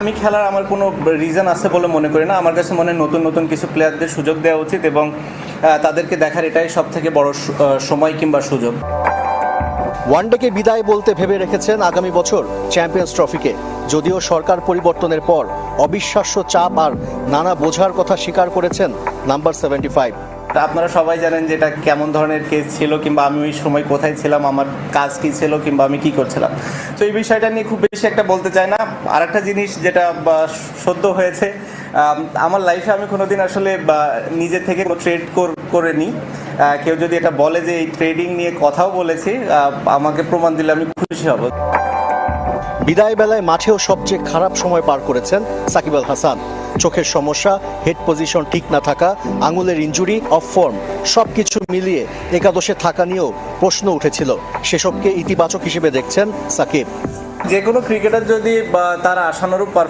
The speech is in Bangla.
আমি খেলার আমার কোনো রিজন আছে বলে মনে করি না। আমার কাছে মনে হয় নতুন নতুন কিছু প্লেয়ারদের সুযোগ দেওয়া উচিত এবং তাদেরকে দেখার এটাই সব থেকে বড় সময় কিংবা সুযোগ। ওয়ানডেকে বিদায় বলতে ভেবে রেখেছেন আগামী বছর চ্যাম্পিয়ন্স ট্রফিকে, যদিও সরকার পরিবর্তনের পর অবিশ্বাস্য চাপ আর নানা বোঝার কথা স্বীকার করেছেন নাম্বার 75। আপনারা সবাই জানেন যে এটা কেমন ধরনের কেস ছিল কিংবা আমি ওই সময় কোথায় ছিলাম, আমার কাজ কী ছিল কিংবা আমি কি করছিলাম। তো এই বিষয়টা নিয়ে খুব বেশি একটা বলতে চাই না। আর একটা জিনিস যেটা সদ্য হয়েছে, আমার লাইফে আমি কোনোদিন আসলে নিজে থেকে ট্রেড করে নিই। কেউ যদি এটা বলে যে এই ট্রেডিং নিয়ে কথাও বলেছি, আমাকে প্রমাণ দিলে আমি খুশি হব। বিদায় বেলায় মাঠেও সবচেয়ে খারাপ সময় পার করেছেন সাকিব আল হাসান। চোখের সমস্যা, হেড পজিশন ঠিক না থাকা, আঙুলের ইনজুরি, অফ ফর্ম সবকিছু মিলিয়ে একাদশে থাকা নিয়েও প্রশ্ন উঠেছিল। সেসবকে ইতিবাচক হিসেবে দেখছেন সাকিব। যে কোনো ক্রিকেটার যদি তার আশানুরূপ